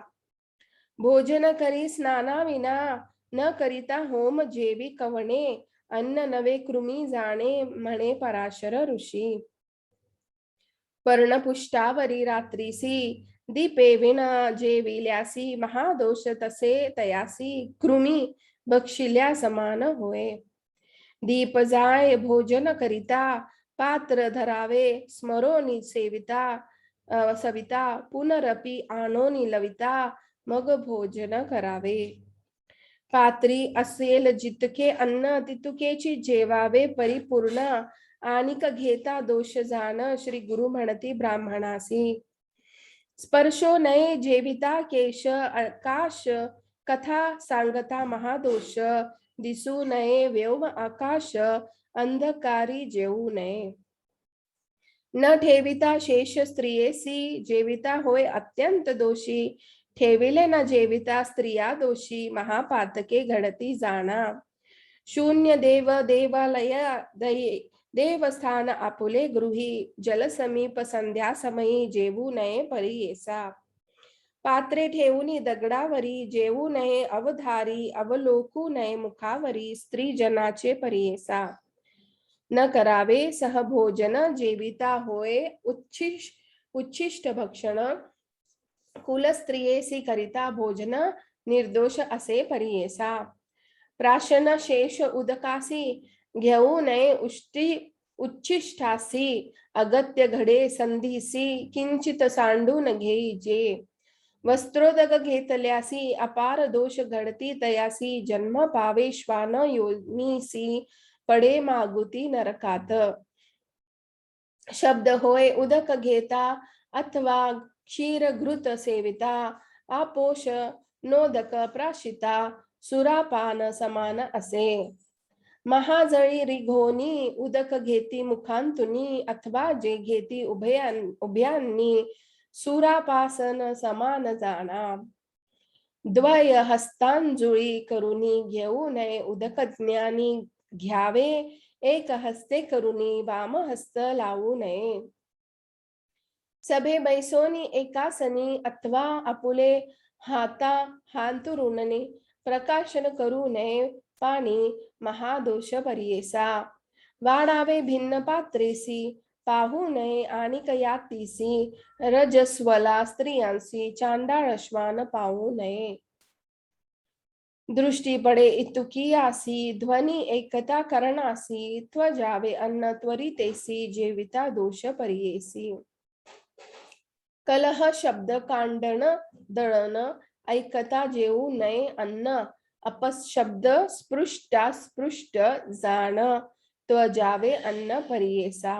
भोजन करी स्नानाविना न करिता होम जेवी कवणे, अन्न नवे कृमी जाणे म्हणे पराशर ऋषी, पर्णपुष्टावरी रात्रीसी दीपे विना जेविल्यासी, महादोष तसे तयासी कृमी बक्षिल्या समान होय, दीप जाय भोजन करिता पात्र धरावे स्मरोनी सविता पुनरपि आणोनी लविता, मग भोजन करावे, पात्री असेल जितके अन्न तितकेची जेवावे परिपूर्ण, आणिक घेता दोष जाण श्री गुरु म्हणती ब्राह्मणासी. स्पर्शो नये जेविता केश आकाश, कथा सांगता महादोष, दिसू नये व्योम आकाश, अंधकारी जेवू नये. न ठेविता शेष स्त्रियेसी, जेविता होय अत्यंत दोषी, ठेविले न जेविता स्त्रिया दोषी, महापातके घडती जाणा. शून्य देव देवालय देवस्थान आपुले गृही, जल समीप संध्या समयी, जेवू नये परियेसा. पात्रे ठेवूनी दगडावरी, जेवू नये अवधारी, अवलोकू नये मुखावरी, स्त्री जनाचे परियेसा. न करावे सहभोजन, जेविता होय उच्छिष्ट भक्षण, कुल स्त्रियेसी करिता भोजन, निर्दोष असे परियेसा. प्राशन शेष उदकासी, घेऊ नये उच्छिष्टासी, अगत्य घडे संधीसी, किंचित सांडून घेईजे. वस्त्रोदक घेतल्यासी, अपार दोष घडती तयासी, जन्म पावे श्वान योनीसी, पडे मागुती नरकात. शब्द होय उदक घेता, अथवा क्षीर घृत सेविता, आपोष नोदक प्राशिता, सुरापान समान असे. महाजळी रिघोनी, उदक घेती मुखांतुनी, अथवा जे घेती उभयांनी, सुरापासन समान जाणा. द्वय हस्तांजुळी करुनी, घेऊ नये उदक ज्ञानी, घ्यावे एक हस्ते करुनी, वाम हस्त लावू नये. सभे बैसोनी एकासनी, अथवा आपुले हाता हांतरुणने, प्रकाशन करू नये पाणी, महादोष परियेसा. वाढावे भिन्न पात्रेसी, पाहू नये आणिक यातीसी, रजस्वला स्त्रियांसी, चांडाळ श्वान पाहू नये. दृष्टी पडे इतुकियासी, ध्वनी एकता करणासी, त्वजावे अन्न त्वरितेसी, जेविता दोष परियेसी. कलह शब्द कांडण दळण, ऐकता जेवू नये अन्न, अपशब्द स्पृष्ट जाण, त्वजावे अन्न परियेसा.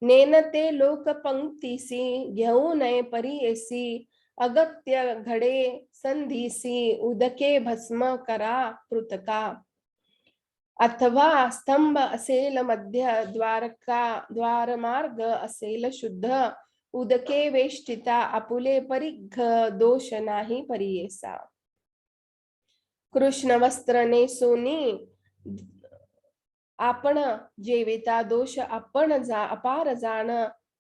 नेनते लोक पंक्तीसी, घेऊ नये परियेसी, अगत्य घडे संधीसी, उदके भस्म करा कृतका. अथवा स्तंभ असेल मध्य, द्वारमार्ग असेल शुद्ध, उदके वेष्टिता आपुले परिघ, दोष नाही परियेसा. कृष्ण वस्त्र नेसोनी आपण, जेविता दोष आपण अपार जाण,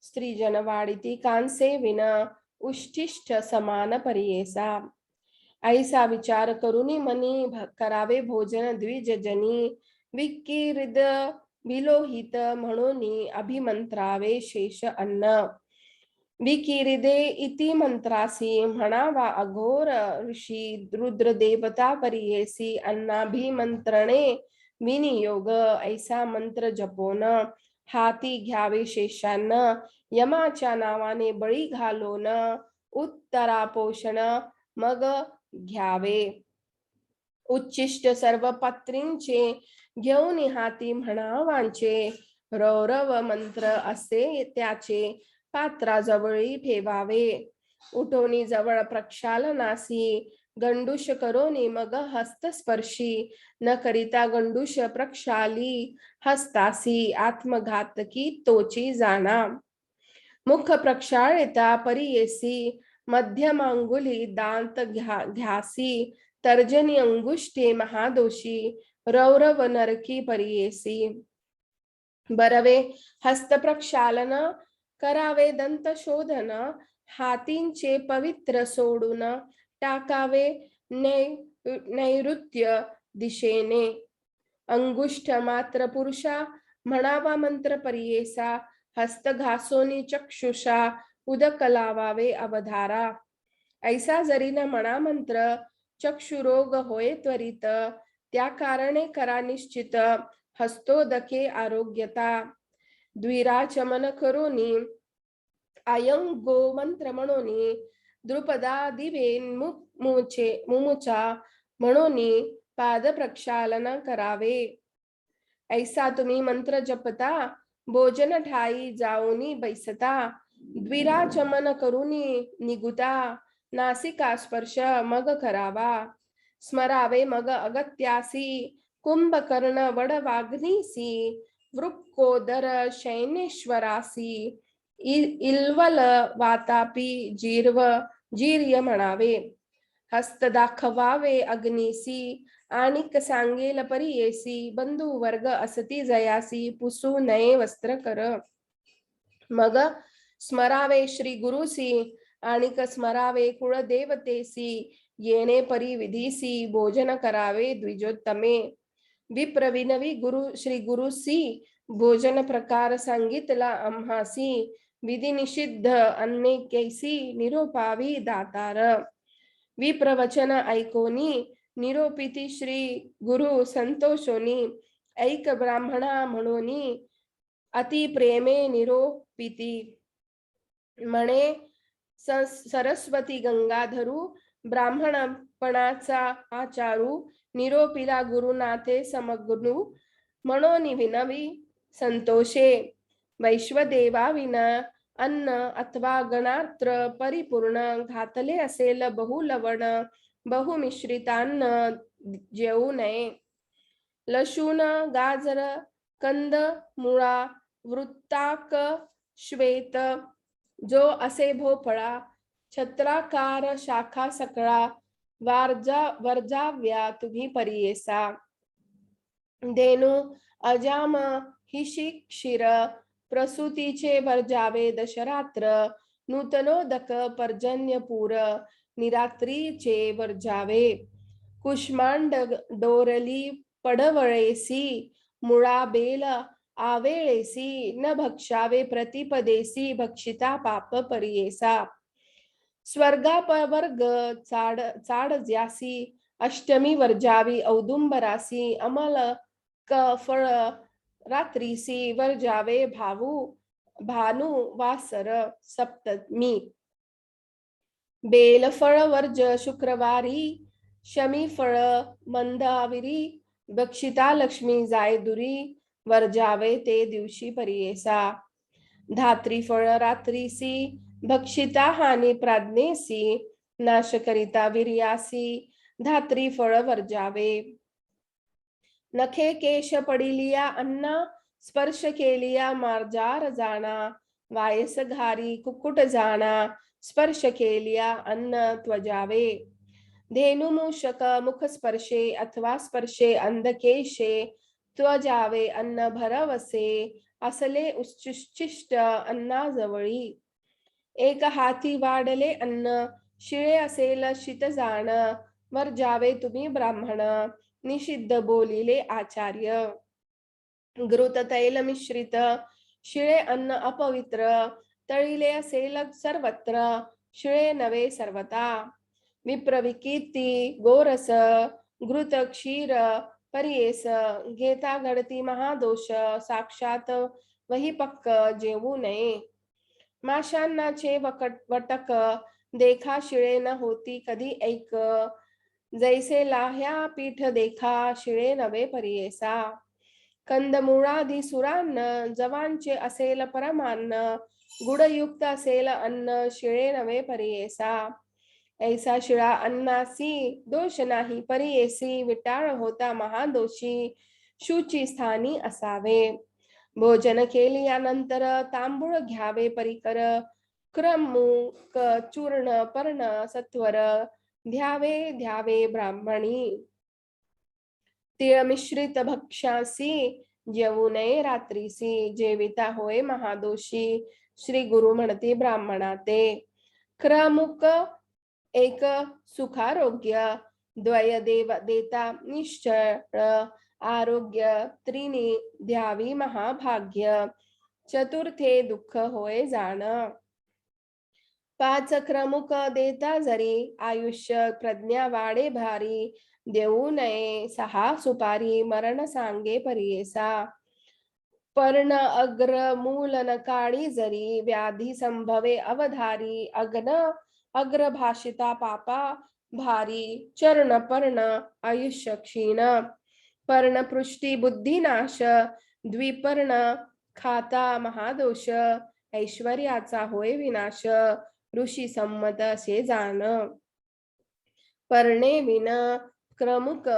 स्त्रीजन वाढिती कांसे विन, उष्टिष्ठ समान परियेसा. ऐसा विचार करुनी मनी, करावे भोजन द्विजजनी, विकिरिद विलोहित म्हणून अभिमंत्रावे शेष अन्न. विकिरिदे इति मंत्रासी, म्हणावा अघोर ऋषी, रुद्र देवता परियेसी, अन्नाभिमंत्रणे विनियोग. ऐसा मंत्र जपोन, हाती घ्यावे शेषान्न, यमाच्या नावाने बळी घालोन, उत्तरापोषण मग घ्यावे. उच्छिष्ट सर्व पात्रींचे, घेऊन हाती म्हणावांचे, रौरव मंत्र असे त्याचे, पात्राजवळी ठेवावे. उठोनी जवळ प्रक्षालनासी, गंडूश करोनी मग हस्तस्पर्शी, न करिता गंडूश प्रक्षाली, हस्तासी आत्मघातकी तोची जाणा. मुख प्रक्षाळिता परियेसी, मध्यमांगुली दांत घ्यासी, तर्जनी अंगुष्ठे महादोषी, रौरव नरकी परियेसी. बरवे हस्त प्रक्षालन, करावे दंत शोधन, हातींचे पवित्र सोडून, टाकावे नैऋत्य दिशेने. अंगुष्ठ मात्र पुरुषा, म्हणावा मंत्र परियेसा, हस्त घासोनी चक्षुषा, उदक लावावे अवधारा. ऐसा जरी न म्हणा मंत्र, चक्षुरोग होय त्वरित, त्या कारणे करा निश्चित, हस्तोदके आरोग्यता. द्विराचमन करोनी, अयं गो मंत्र म्हणोनी, द्रुपदा दिवे मुमुचा, म्हणून पाद प्रक्षालन करावे. ऐसा तुम्ही मंत्र जपता, भोजन ठाई जाऊनी बैसता, द्विराचमन करुनी निगुता, नासिका स्पर्श मग करावा. स्मरावे मग अगत्यासी, कुंभकर्ण वडवाग्नीसी, वृक्कोदर शैनेश्वरासी, इल्वल वातापी जीर्य म्हणावे. हस्त दाखवावे अग्नीसी, आणिक सांगेल परियेसी, बंधू वर्ग असती जयासी, पुसू नये वस्त्र कर. मग स्मरावे श्री गुरुसी, आणिक स्मरावे कुळदेवतेसी, येणे परिविधीसी, भोजन करावे द्विजोत्तमे. विप्रविनवी गुरु श्री गुरुसी, भोजन प्रकार सांगितला आम्हासी, विधी निषिद्ध अन्ने कैसी, निरोपावी दातार. विप्रवचन ऐकोनी, निरोपिती श्री गुरु संतोषोनी, ऐक ब्राह्मणा म्हणोनी, अति प्रेमे निरोपिती. म्हणे सरस्वती गंगाधरू, ब्राह्मणपणाचा आचारू, निरोपिला गुरुनाथे समग्नु, म्हणोनी विनवी संतोषे. वैश्वदेवा विना अन्न अथवा गणात्र परिपूर्ण, घातले असेल बहु लवण, बहु मिश्रितान्न जेवू नये. लसूण, गाजर, कंद, मुळा, वृत्ताक, श्वेत, जो असे भोपळा, छत्राकार शाखा सकळा, वर्जाव्या तुम्ही परियेसा. धेनू, अजाम, हिशी क्षीर, प्रसूतीचे वर्जावे दशरात्र, नूतनोदक पर्जन्यपूर, निरात्रीचे वर्जावे. कुष्मांड डोरली पडवळेसी, मुळा बेल आवेळेसी, न भक्षावे प्रतिपदेसी, भक्षिता पाप परियेसा. स्वर्गापवर्ग चाड ज्यासी, अष्टमी वर्जावी औदुंबरासी, अमल फळ रात्रीसी, वर्जावे भानु वासर सप्तमी. बेलफळ वर्ज शुक्रवारी, शमी फळ मंदाविरी, भक्षिता लक्ष्मी जाय दुरी, वर्जावे ते दिवशी परियेसा. धात्री फळ रात्रीसी, भक्षिता हानी प्राज्ञेसी, नाश करिता वीर्यासी, धात्री फळ वर्जावे. नखे केश पडिलिया अन्ना, स्पर्श केलिया मार्जार जाणा, वायस घारी कुक्कुट जाणा, स्पर्श केलिया अन्न त्वजावे. धेनु मूषक मुख स्पर्शे, अथवा स्पर्शे अंधकेशे, त्वजावे अन्न भरवसे, असले उच्छिष्ट अन्नाजवळी. एक हाती वाढले अन्न, शिळे असेल शितजाण, वर्जावे तुम्ही ब्राह्मण, निषिद्ध बोलिले आचार्य. घृत तैल मिश्रित, शिळे अन्न अपवित्र, तळिले असेल सर्वत्र, शिळे नवे सर्वता. विप्रविकीर्ती गोरस, घृत क्षीर परियेस, घेता घडती महादोष, साक्षात वही पक्क जेवू नये. माशांनाचे वटक, देखा शिळे न होती कधी ऐक, जैसे लाह्या पीठ देखा, शिळे नवे परियेसा. कंदमुळादी सुरान्न, जवांचे असेल परमान्न, गुडयुक्त असेल अन्न, शिळे नवे परियेसा. ऐसा शिळा अन्नासी, दोष नाही परियेसी, विटाळ होता महादोषी, शुची स्थानी असावे. भोजन केल्यानंतर तांबूळ घ्यावे परिकर, क्रमुक चूर्ण पर्ण सत्वर, ध्यावे ब्राह्मणी. तीळ मिश्रित भक्ष्यासी, जेवू नये रात्रीसी, जेविता होय महादोषी, श्री गुरु म्हणते ब्राह्मणा ते. क्रमुक एक सुखारोग्य, द्वय देता निश्चळ आरोग्य, त्रिणी द्यावी महाभाग्य, चतुर्थे दुःख होय जाण. पाच क्रमुक देता जरी, आयुष्य प्रज्ञा वाढे भारी, देऊ नये सहा सुपारी, मरण सांगे परियेसा. पर्ण अग्र मूल नकाळी जरी, व्याधी संभवे अवधारी, अग्न अग्र भाषिता पापा, भारी चरण पर्ण आयुष्य क्षीण पर्णपृष्ठी बुद्धिनाश द्विपर्ण खाता महादोष ऐश्वर्याचा होय विनाश ऋषी संमत असे जाण पर्णे विन क्रमुक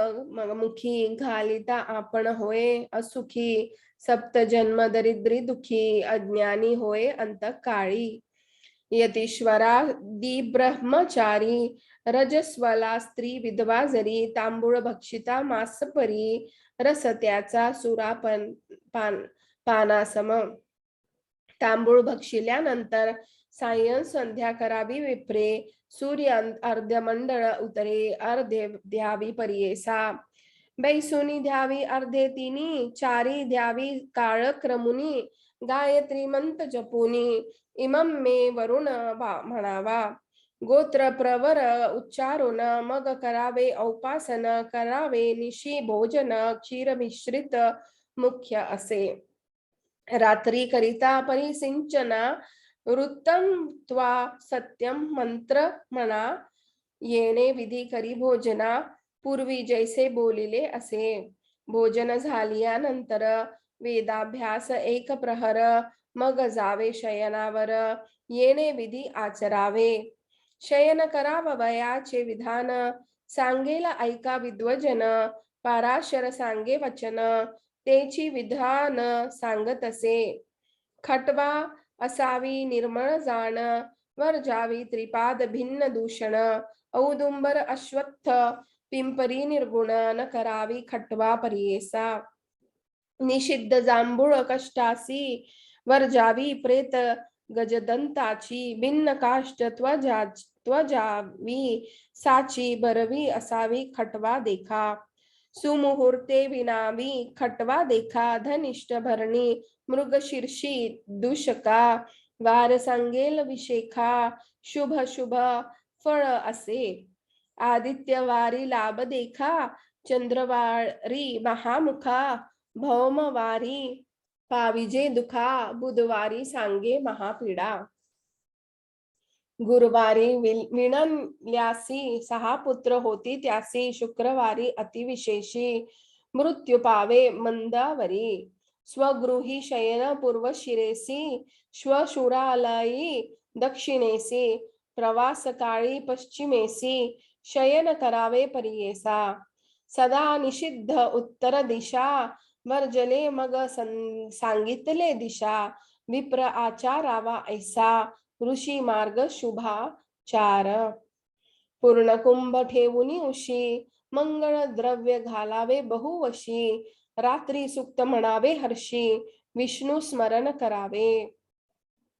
मुखी घालिता आपण होय असुखी सप्त जन्म दरिद्री दुखी अज्ञानी होय अंतकाळी यतीश्वरादी ब्रह्मचारी रजस्वला स्त्री विधवा जरी तांबूळ भक्षिता मासपरी रस त्याचा सुरापन पानासम तांबूळ भक्षिल्यानंतर सायं संध्या करावी विप्रे सूर्य अर्धमंडळ उतरे अर्धे द्यावी परियेसा बैसुनी द्यावी अर्धे तिनी चारी द्यावी काळ क्रमुनी गायत्री मंत जपुनी इमम मे वरुण म्हणावा गोत्र प्रवर उच्चारून मग करावे औपासन करावे निशी भोजन क्षीर मिश्रित मुख्य असे रात्री करिता परिसिंचना वृत्तम त्वा सत्यम मंत्र म्हणा येणे विधी करी भोजना पूर्वी जैसे बोलिले असे भोजन झाल्यानंतर वेदाभ्यास एक प्रहर मग जावे शयनावर येणे विधी आचरावे शयन करावयाचे विधान सांगेल ऐका विद्वजन पाराशर सांगे वचन तेची विधान सांगत असे खटवा असावी निर्मळ जाण वर जावी त्रिपाद भिन्न दूषण औदुंबर अश्वत्थ पिंपरी निर्गुण न करावी खटवा परियेसा निषिद्ध जांभूळ कष्टासी वर जावी प्रेत गजदंताची भिन्न काष्ट त्वजावी साची बरवी असावी खटवा देखा सुमुहूर्ते विनावी खटवा देखा धनिष्ठ भरणी मृग शीर्षी दूषका वार सांगेल विशेखा शुभ शुभ फळ असे आदित्य वारी लाभ देखा चंद्रवारी महामुखा भौमवारी पाविजे दुखा बुधवारी सांगे महापीडा गुरुवारी विणल्यासी सहा पुत्र होती त्यासी शुक्रवारी अतिविशेषी मृत्यू पावे मंदावरी स्वगृही शयन पूर्व शिरेसी श्वशुरालयी दक्षिणेसी प्रवास काळी पश्चिमेसी शयन करावे परियेसा सदा निषिद्ध उत्तर दिशा वर्जले मग सांगितले दिशा विप्र आचारावा ऐसा ऋषी मार्ग शुभाचार पूर्ण कुंभ ठेवुनी उशी मंगळ द्रव्य घालावे बहुवशी रात्री सुक्त म्हणावे हर्षी विष्णू स्मरण करावे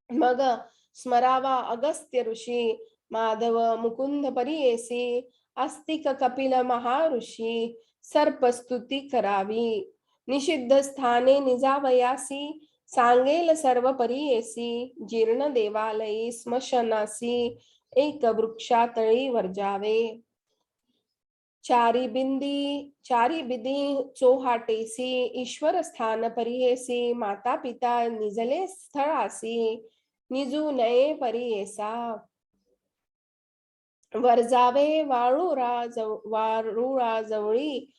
मग स्मरावा अगस्त्य ऋषी माधव मुकुंद परियेसी आस्तिक कपिल महाऋषी सर्पस्तुती करावी निषिद्ध स्थाने निजावयासी सांगेल सर्व परियेसी जीर्ण देवालयी स्मशनासी एक वृक्षातळी वर्जावे चारी बिदी चोहाटेसी ईश्वर स्थान परियेसी माता पिता निजले स्थळासी निजू नये परियेसा वर्जावे वारुळा जवळी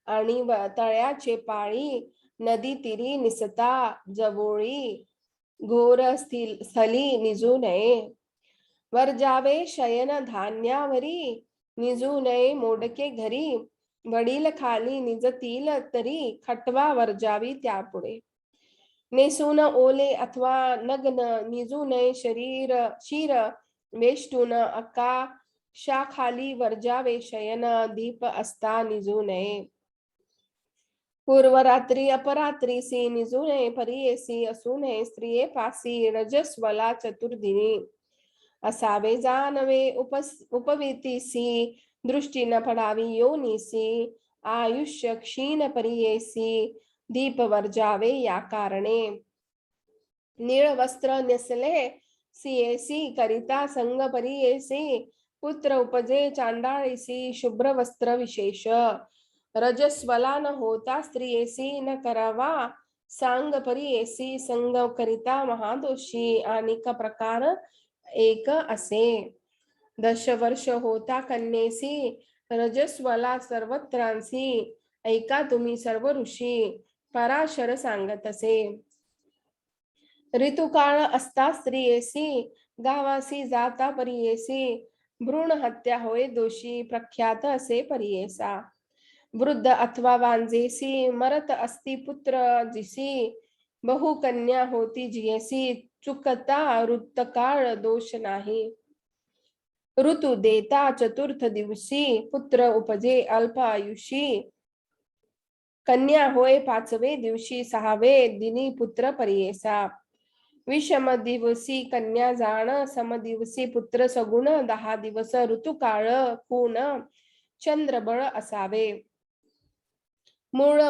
आणि तळ्याचे पाळी नदी तिरी निसता जवळी घोर स्थली निजू नये वर्जावे शयन धान्यावरी निजू नये मोडके घरी वडील खाली निजतील तरी खटवा वर्जावी त्यापुढे नेसून ओले अथवा नग्न निजू नये शिर वेष्टून आकाशाखाली वर्जावे शयन दीप असता निजू नये पूर्वरात्री अपरात्रीसी निजू नये परियेसी असू नये स्त्रिये पासी रजस्वला चतुर्दिनी असावे जानवे उपवीतीसी दृष्टी न पडावी योनीसी आयुष्य क्षीण परियेसी दीप वर्जावे या कारणे निळ वस्त्र नेसले सियेसी करिता संग परियेसी पुत्र उपजे चांडाळीसी शुभ्र वस्त्र विशेष रजस्वला न होता स्त्रियेसी न करावा सांग परियेसी संग करिता महादोषी अनेक प्रकार एक असे 10 वर्ष होता कन्येसी, रजस्वला सर्वत्रांसी, ऐका तुम्ही सर्व ऋषी, पराशर सांगत असे. ऋतुकाळ असता स्त्रियेसी, गावासी जाता परियेसी, भ्रूण हत्या होय दोषी, प्रख्यात असे परियेसा. वृद्ध अथवा वांजेसी, मरत असती पुत्र जिसी, बहु कन्या होती जियसी, चुकता ऋतकाळ दोष नाही. ऋतू देता चतुर्थ दिवशी, पुत्र उपजे अल्प आयुषी, कन्या होय 5वे दिवशी, 6वे दिनी पुत्र परियेसा. विषम दिवसी कन्या जाण, सम दिवसी पुत्र सगुण, 10 दिवस ऋतुकाळ खून, चंद्रबळ असावे. मूळ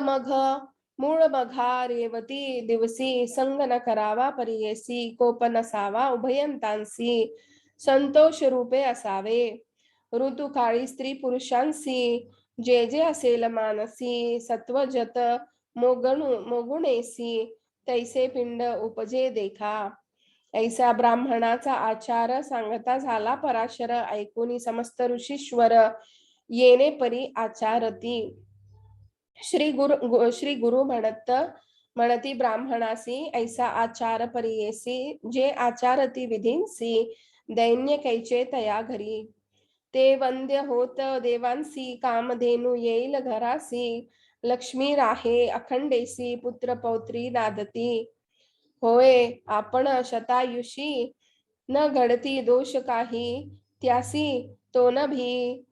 मघा रेवती दिवसी, संग न करावा परियेसी, कोप नसावा उभयंतांसी, संतोष रूपे असावे. ऋतुकाळी स्त्री पुरुषांसी, जे जे असेल मानसी, सत्वजत मोगुणेसी, तैसे पिंड उपजे देखा. ऐसा ब्राह्मणाचा आचार सांगता झाला पराशर, ऐकूनी समस्त ऋषीश्वर, येणे परी आचारती. श्री गुरु म्हणती ब्राह्मणासी, ऐसा आचार परियेसी, जे आचारती विधींसी, दैन्य कैचे तया घरी. ते वंद्य होत देवांसी, कामधेनू येईल घरासी, लक्ष्मी राहे अखंडेसी, पुत्र पौत्री नादती. होय आपण शतायुषी, न घडती दोष काही, त्यासी तो न भी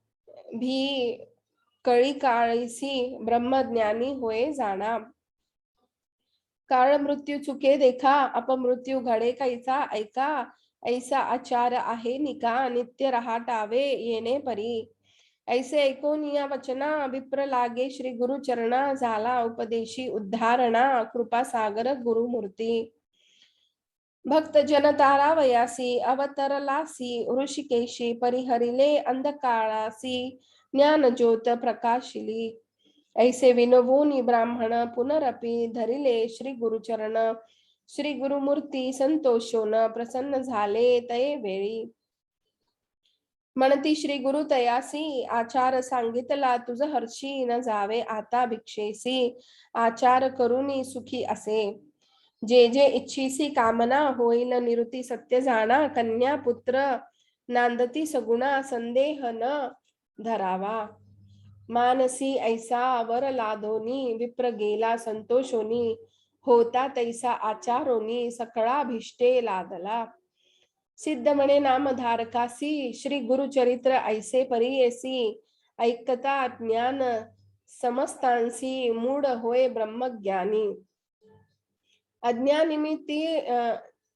कळी काळीसी, ब्रह्मज्ञानी होय जाणा. काळ मृत्यू चुके देखा, अपमृत्यू घडे कैचा ऐका, ऐसा आचार आहे निका, नित्य रहाटावे येणे परी. ऐसे ऐकून या वचना, विप्र लागे श्री गुरु चरणा, झाला उपदेशी उद्धारणा, कृपा सागर गुरुमूर्ती. भक्त जन तारावयासी, अवतरलासी ऋषिकेशी, परिहरिले अंधकाळासी, ज्ञान ज्योत प्रकाशिली. ऐसे विनवूनी ब्राह्मण पुनरपि धरिले श्री गुरुचरण, श्री गुरुमूर्ती संतोषोन प्रसन्न झाले तये वेळी. म्हणती श्री गुरु तयासी, आचार सांगितला तुझ हर्षी, न जावे आता भिक्षेसी, आचार करुनी सुखी असे. जे जे इच्छीसी कामना, होईल निवृत्ती सत्य जाणा, कन्या पुत्र नांदती सगुणा, संदेह न धरावा. मानसी ऐसा वर लादोनी, विप्र गेला संतोषोनी, होता तैसा आचारोनी, सकळा भिष्टे लादला. सिद्ध म्हणे नामधारकासी, श्री गुरुचरित्र ऐसे परियेसी, ऐकता ज्ञान समस्तांसी, मूढ होय ब्रह्मज्ञानी.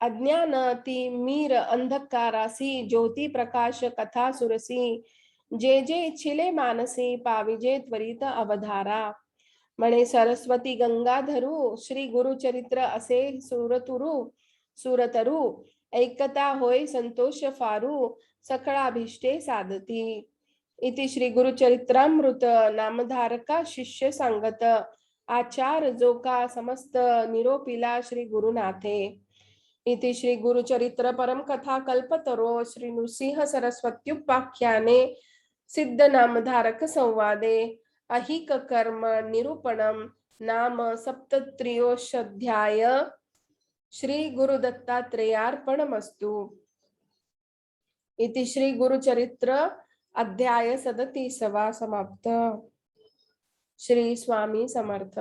अज्ञानती मीर अंधकारासी, ज्योती प्रकाश कथा सुरसी, जे जे इच्छिले मानसी, पाविजे त्वरित अवधारा. म्हणे सरस्वती गंगाधरू, श्री गुरुचरित्र असे सुरतरू, ऐकता होय संतोष फारू, सकळाभिष्टे साधती. इति श्री गुरुचरित्रामृत नामधारका शिष्य सांगत, आचार जो का समस्त निरोपिला श्री गुरुनाथे. इति श्री गुरुचरित्र परम कथा कल्पतरो श्री नृसिंह सरस्वत्युपाख्याने सिद्ध नामधारक संवादे अहिक कर्म निरूपणम नाम सप्तत्रियोऽध्याय. श्री गुरुदत्तात्रेयार्पणमस्तु. इति श्री गुरुचरित्र अध्याय 37 समाप्त. श्री स्वामी समर्थ.